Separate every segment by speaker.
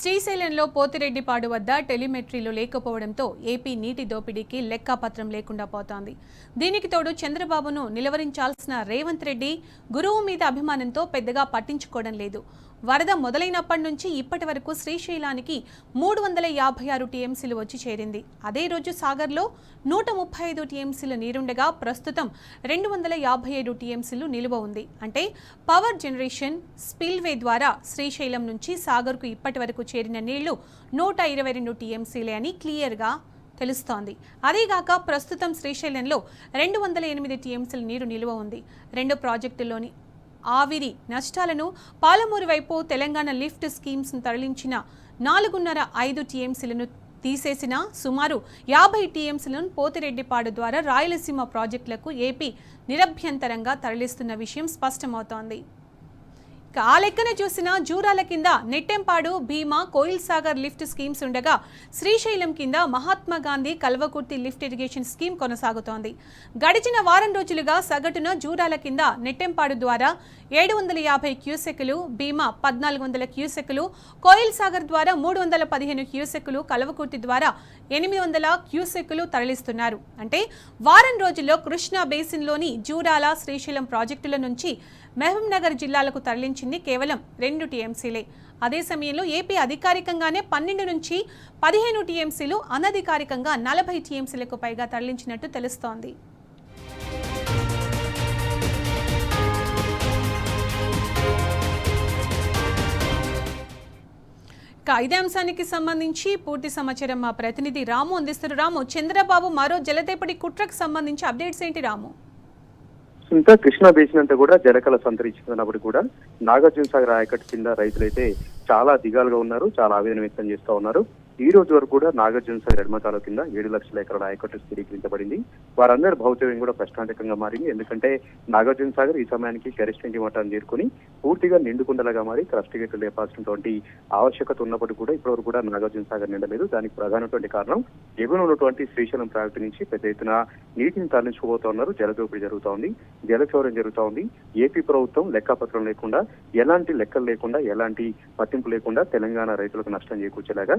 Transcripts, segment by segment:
Speaker 1: శ్రీశైలంలో పోతిరెడ్డిపాడు వద్ద టెలిమెట్రీలు లేకపోవడంతో ఏపీ నీటి దోపిడీకి లెక్కాపత్రం లేకుండా పోతోంది. దీనికి తోడు చంద్రబాబును నిలవరించాల్సిన రేవంత్ రెడ్డి గురువు మీద అభిమానంతో పెద్దగా పట్టించుకోవడం లేదు. వరద మొదలైనప్పటి నుంచి ఇప్పటి వరకు శ్రీశైలానికి 356 టీఎంసీలు వచ్చి చేరింది. అదే రోజు సాగర్లో 135 టీఎంసీల నీరుండగా ప్రస్తుతం 257 టీఎంసీలు నిలువ ఉంది. అంటే పవర్ జనరేషన్ స్పిల్వే ద్వారా శ్రీశైలం నుంచి సాగర్కు ఇప్పటి వరకు చేరిన నీళ్లు 122 టీఎంసీలే అని క్లియర్గా తెలుస్తోంది. అదేగాక ప్రస్తుతం శ్రీశైలంలో 208 టీఎంసీల నీరు నిలువ ఉంది. రెండు ప్రాజెక్టుల్లోని ఆవిరి నష్టాలను పాలమూరు వైపు తెలంగాణ లిఫ్ట్ స్కీమ్స్ తరలించిన 4.5 టీఎంసీలను తీసేసిన సుమారు 50 టీఎంసీలను పోతిరెడ్డిపాడు ద్వారా రాయలసీమ ప్రాజెక్టులకు ఏపీ నిరభ్యంతరంగా తరలిస్తున్న విషయం స్పష్టమవుతోంది. ఆ లెక్కన చూసిన జూరాల కింద నెట్టెంపాడు, భీమా, కోయిల్ సాగర్ లిఫ్ట్ స్కీమ్స్ ఉండగా శ్రీశైలం కింద Mahatma Gandhi Kalwakurthy lift irrigation scheme కొనసాగుతోంది. గడిచిన వారం రోజులుగా సగటున జూరాల కింద నెట్టెంపాడు ద్వారా 750 క్యూసెక్కులు, భీమా 1400 క్యూసెక్కులు, కోయిల్ సాగర్ ద్వారా 315 క్యూసెక్కులు, కల్వకుర్తి ద్వారా 800 క్యూసెక్కులు తరలిస్తున్నారు. అంటే వారం రోజుల్లో కృష్ణా బేసిన్లోని జూరాల, శ్రీశైలం ప్రాజెక్టుల నుంచి మహబూబ్ నగర్ జిల్లాలకు తరలించింది కేవలం 2 టీఎంసీలే. అదే సమయంలో ఏపీ అధికారికంగానే 12 నుంచి 15 టీఎంసీలు, అనధికారికంగా 40 టీఎంసీలకు పైగా తరలించినట్టు తెలుస్తోంది. ఇదే అంశానికి సంబంధించి పూర్తి సమాచారం మా ప్రతినిధి రాము అందిస్తారు. రాము, చంద్రబాబు మరో జలదేపటి కుట్రకు సంబంధించి అప్డేట్స్ ఏంటి రాము?
Speaker 2: ఇంకా కృష్ణా బేసిన్ అంతా కూడా జలకళ సంతరించుకున్నప్పుడు కూడా నాగార్జున సాగర్ ఆయకట్టు కింద రైతులైతే చాలా దిగాలుగా ఉన్నారు, చాలా ఆవేదన వ్యక్తం చేస్తూ ఉన్నారు. ఈ రోజు వరకు కూడా నాగార్జున సాగర్ ఎడమకాల కింద 7 లక్షల ఎకరాల ఆయకట్టు స్థిరీకరించబడింది. వారందరి భౌతికంగా కూడా ప్రశ్నార్థకంగా మారింది. ఎందుకంటే నాగార్జున సాగర్ ఈ సమయానికి గరిష్ఠ మట్టాన్ని చేరుకుని పూర్తిగా నిండుకుండలుగా మారి క్రస్ట్ గేట్లు లేపాల్సినటువంటి ఆవశ్యకత ఉన్నప్పటికీ కూడా ఇప్పటివరకు కూడా నాగార్జున సాగర్ నిండలేదు. దానికి ప్రధానటువంటి కారణం ఎగువన ఉన్నటువంటి శ్రీశైలం ప్రాజెక్టు నుంచి పెద్ద ఎత్తున నీటిని తరలించుకోబోతా ఉన్నారు. జలదోపిడీ జరుగుతూ ఉంది, జలచౌర్యం జరుగుతూ ఉంది. ఏపీ ప్రభుత్వం లెక్కాపత్రం లేకుండా, ఎలాంటి లెక్కలు లేకుండా, ఎలాంటి పట్టింపు లేకుండా తెలంగాణ రైతులకు నష్టం చేకూర్చేలాగా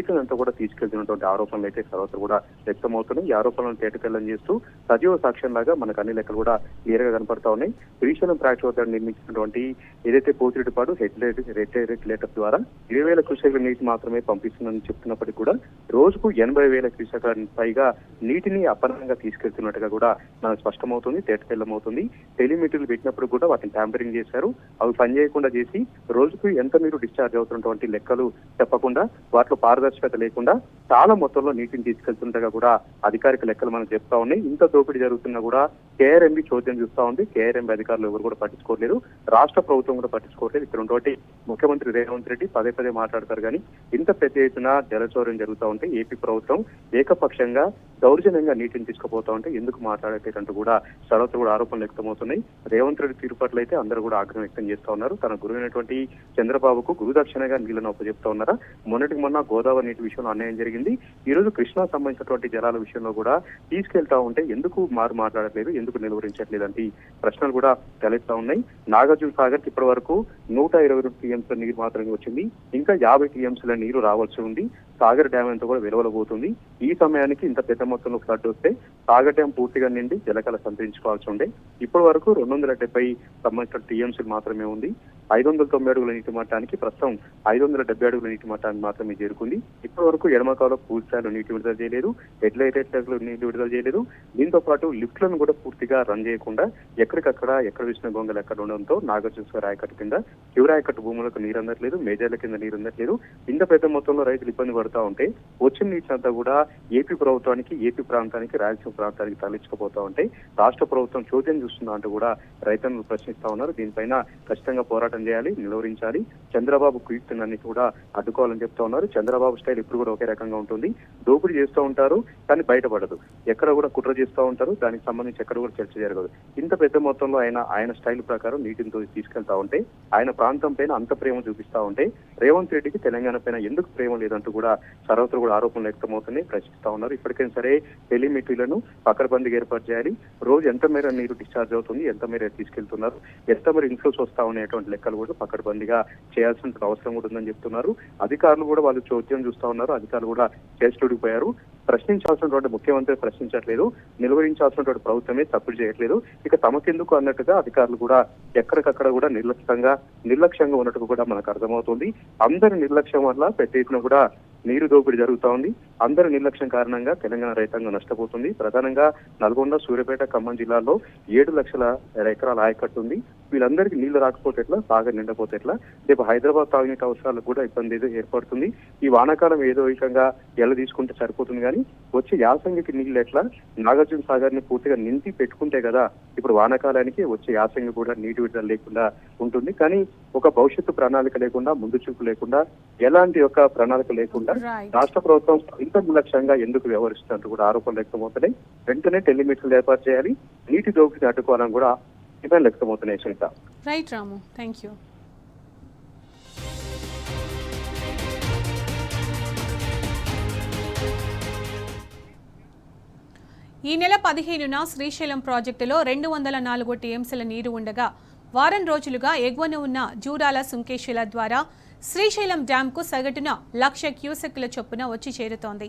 Speaker 2: అంతా కూడా తీసుకెళ్తున్నటువంటి ఆరోపణలు అయితే సర్వత్రా కూడా వ్యక్తమవుతున్నాయి. ఈ ఆరోపణలను తేటతెల్లం చేస్తూ సజీవ సాక్ష్యం లాగా మనకు అన్ని లెక్కలు కూడా క్లియర్ గా కనపడతా ఉన్నాయి. శ్రీశైలం ప్రాజెక్టు వద్ద నిర్మించినటువంటి ఏదైతే పోతిరెడ్డిపాడు రెగ్యులేటర్ ద్వారా 20,000 క్యూసెక్ల నీటి మాత్రమే పంపిస్తుందని చెప్తున్నప్పటికీ కూడా రోజుకు 80,000 క్యూసెక్ల పైగా నీటిని అపనంగా తీసుకెళ్తున్నట్టుగా కూడా మనకు స్పష్టమవుతుంది, తేటతెల్లమవుతుంది. టెలిమీటర్లు పెట్టినప్పుడు కూడా వాటిని ట్యాంపరింగ్ చేశారు. అవి పనిచేయకుండా చేసి రోజుకు ఎంత నీరు డిశ్చార్జ్ అవుతున్నటువంటి లెక్కలు చెప్పకుండా, వాటిలో పారదర్శకత లేకుండా చాలా మొత్తంలో నీటిని తీసుకెళ్తుండగా కూడా అధికారిక లెక్కలు మనకు చెప్తా ఉన్నాయి. ఇంత దోపిడీ జరుగుతున్నా కూడా కేఆర్ఎంబి చోద్యం చూస్తా ఉంది. కేఆర్ఎంబి అధికారులు ఎవరు కూడా పట్టించుకోవట్లేదు, రాష్ట్ర ప్రభుత్వం కూడా పట్టించుకోవట్లేదు. ఇక్కడ ఉన్నటువంటి ముఖ్యమంత్రి రేవంత్ రెడ్డి పదే పదే మాట్లాడతారు కానీ ఇంత పెద్ద ఎత్తున జలచౌర్యం జరుగుతూ ఉంటే ఏపీ ప్రభుత్వం ఏకపక్షంగా దౌర్జన్యంగా నీటిని తీసుకుపోతా ఉంటే ఎందుకు మాట్లాడేటంటూ కూడా సర్వత్రా కూడా ఆరోపణలు వ్యక్తమవుతున్నాయి. రేవంత్ రెడ్డి తీరు పట్ల అయితే అందరూ కూడా ఆగ్రహం వ్యక్తం చేస్తా ఉన్నారు. తన గురువైనటువంటి చంద్రబాబుకు గురుదక్షిణగా నీళ్లను అప్పచెప్తా ఉన్నారా? మొన్నటికి మొన్న గోదావరి నీటి విషయంలో అన్యాయం జరిగింది. ఈ రోజు కృష్ణా సంబంధించినటువంటి జలాల విషయంలో కూడా తీసుకెళ్తా ఉంటే ఎందుకు మాట్లాడట్లేదు, ఎందుకు నిలువరించట్లేదు అంటే ప్రశ్నలు కూడా తలెత్తా ఉన్నాయి. నాగార్జున సాగర్ కి ఇప్పటి వరకు 122 టీఎంసీల నీరు మాత్రమే వచ్చింది. ఇంకా 50 టీఎంసీల నీరు రావాల్సి ఉంది. సాగర్ డ్యామ్ అంతా కూడా వెలువలబోతుంది. ఈ సమయానికి ఇంత పెద్ద మొత్తంలో ఫ్లడ్ వస్తే సాగర్ డ్యామ్ పూర్తిగా నిండి జలకళ సంతరించుకోవాల్సి ఉండే. ఇప్పటి వరకు 270 సంబంధించిన టీఎంసీలు మాత్రమే ఉంది. 590 అడుగుల నీటి మట్టానికి ప్రస్తుతం 570 అడుగుల నీటి మట్టానికి మాత్రమే చేరుకుంది. ఇప్పటి వరకు ఎడమకాలో పూర్తి స్థాయిలో నీటి విడుదల చేయలేదు, హెడ్లైటర్లు నీటి విడుదల చేయలేదు. దీంతో పాటు లిఫ్ట్లను కూడా పూర్తిగా రన్ చేయకుండా ఎక్కడికక్కడ ఎక్కడ విసిన గొంగలు ఎక్కడ ఉండడంతో నాగార్జున సాగర్ ఆయకట్టు కింద చివరి ఆయకట్టు భూములకు నీరు అందట్లేదు, మేజర్ల కింద నీరు అందట్లేదు. ఇంత పెద్ద మొత్తంలో రైతులు ఇబ్బంది పడుతూ ఉంటే వచ్చిన నీటినంతా కూడా ఏపీ ప్రభుత్వానికి, ఏపీ ప్రాంతానికి, రాయలసీమ ప్రాంతానికి తరలించుకుపోతా ఉంటే రాష్ట్ర ప్రభుత్వం చోద్యం చూస్తుందా అంటూ కూడా రైతులను ప్రశ్నిస్తా ఉన్నారు. దీనిపైన ఖచ్చితంగా పోరాటం చేయాలి, నిలువరించాలి. చంద్రబాబు కుయుక్తులన్నీ కూడా అడ్డుకోవాలని చెప్తా ఉన్నారు. చంద్రబాబు స్టైల్ ఇప్పుడు కూడా ఒకే రకంగా ఉంటుంది. దోపిడీ చేస్తూ ఉంటారు కానీ బయటపడదు, ఎక్కడ కూడా కుట్ర చేస్తూ ఉంటారు, దానికి సంబంధించి ఎక్కడ కూడా చర్చ జరగదు. ఇంత పెద్ద మొత్తంలో ఆయన స్టైల్ ప్రకారం నీటిని తీసుకెళ్తా ఉంటే, ఆయన ప్రాంతం పైన అంత ప్రేమ చూపిస్తా ఉంటే రేవంత్ రెడ్డికి తెలంగాణ పైన ఎందుకు ప్రేమ లేదంటూ కూడా సర్వత్రా కూడా ఆరోపణలు వ్యక్తమవుతున్నాయి, ప్రశ్నిస్తా ఉన్నారు. ఇప్పటికైనా సరే టెలిమెట్రీలను పకడ్బందీగా ఏర్పాటు చేయాలి. రోజు ఎంత మేర నీరు డిశ్చార్జ్ అవుతుంది, ఎంత మేర తీసుకెళ్తున్నారు, ఎంత మేర ఇన్ఫ్లోస్ వస్తా అనేటువంటి లెక్క లెక్కలు కూడా పకడ్బందీగా చేయాల్సిన అవసరం కూడా ఉందని చెప్తున్నారు. అధికారులు కూడా వాళ్ళు చోద్యం చూస్తా ఉన్నారు. అధికారులు కూడా చేస్తుడిపోయారు. ప్రశ్నించాల్సినటువంటి ముఖ్యమంత్రి ప్రశ్నించట్లేదు, నిలువరించాల్సినటువంటి ప్రభుత్వమే తప్పులు చేయట్లేదు. ఇక తమకెందుకు అన్నట్టుగా అధికారులు కూడా ఎక్కడికక్కడ కూడా నిర్లక్ష్యంగా ఉన్నట్టు కూడా మనకు అర్థమవుతుంది. అందరి నిర్లక్ష్యం వల్ల పెద్ద ఎత్తున కూడా నీరు దోపిడీ జరుగుతా ఉంది. అందరి నిర్లక్ష్యం కారణంగా తెలంగాణ రైతాంగం నష్టపోతుంది. ప్రధానంగా నల్గొండ, సూర్యాపేట, ఖమ్మం జిల్లాల్లో 7 లక్షల ఎకరాల ఆయకట్టు ఉంది. వీళ్ళందరికీ నీళ్లు రాకపోతే ఎట్లా, సాగర్ నిండపోతే ఎట్లా? రేపు హైదరాబాద్ తాగునీటి అవసరాలకు కూడా ఇబ్బంది ఏర్పడుతుంది. ఈ వానాకాలం ఏదో విధంగా ఎల్ల తీసుకుంటే సరిపోతుంది, కానీ వచ్చే యాసంగికి నీళ్లు ఎట్లా? నాగార్జున సాగర్ ని పూర్తిగా నింపి పెట్టుకుంటే కదా ఇప్పుడు వానాకాలానికి వచ్చే యాసంగి కూడా నీటి విడుదల లేకుండా ఉంటుంది. కానీ ఒక భవిష్యత్తు ప్రణాళిక లేకుండా, ముందు చూపు లేకుండా, ఎలాంటి ఒక ప్రణాళిక లేకుండా రాష్ట్ర ప్రభుత్వం ఇంత నిర్లక్ష్యంగా ఎందుకు వ్యవహరిస్తున్నట్టు కూడా ఆరోపణలు వ్యక్తమవుతున్నాయి. వెంటనే టెలిమెట్రీలు ఏర్పాటు చేయాలి, నీటి దోపిడీని అడ్డుకోవాలని కూడా డిమాండ్లు వ్యక్తమవుతున్నాయి. Sunitha.
Speaker 1: Right Ramu, thank you. ఈ నెల 15న శ్రీశైలం ప్రాజెక్టులో 204 టీఎంసీల నీరు ఉండగా వారం రోజులుగా ఎగువన ఉన్న జూరాల సుంకేశ్వల ద్వారా శ్రీశైలం డ్యాంకు సగటున 1,00,000 క్యూసెక్కుల చొప్పున వచ్చి చేరుతోంది.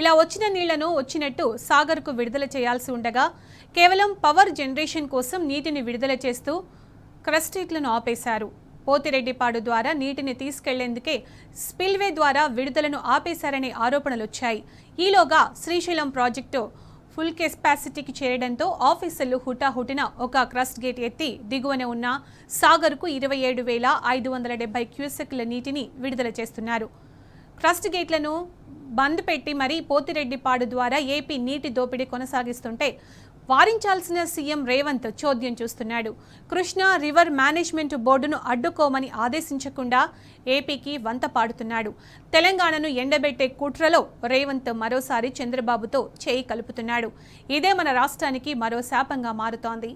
Speaker 1: ఇలా వచ్చిన నీళ్లను వచ్చినట్టు సాగర్కు విడుదల చేయాల్సి ఉండగా కేవలం పవర్ జనరేషన్ కోసం నీటిని విడుదల చేస్తూ క్రస్టేట్లను ఆపేశారు. పోతిరెడ్డిపాడు ద్వారా నీటిని తీసుకెళ్లేందుకే స్పిల్వే ద్వారా విడుదలను ఆపేశారనే ఆరోపణలు వచ్చాయి. ఈలోగా శ్రీశైలం ప్రాజెక్టు ఫుల్ కెపాసిటీకి చేరడంతో ఆఫీసర్లు హుటాహుటిన ఒక క్రస్ట్ గేట్ ఎత్తి దిగువన ఉన్న సాగర్కు 27,570 క్యూసెక్ల నీటిని విడుదల చేస్తున్నారు. క్రస్ట్ గేట్లను బంద్ పెట్టి మరీ పోతిరెడ్డిపాడు ద్వారా ఏపీ నీటి దోపిడీ కొనసాగిస్తుంటే వారించాల్సిన సీఎం రేవంత్ చోద్యం చూస్తున్నాడు. కృష్ణా రివర్ మేనేజ్మెంట్ బోర్డును అడ్డుకోమని ఆదేశించకుండా ఏపీకి వంత పాడుతున్నాడు. తెలంగాణను ఎండబెట్టే కుట్రలో రేవంత్ మరోసారి చంద్రబాబుతో చేయి కలుపుతున్నాడు. ఇదే మన రాష్ట్రానికి మరో శాపంగా మారుతోంది.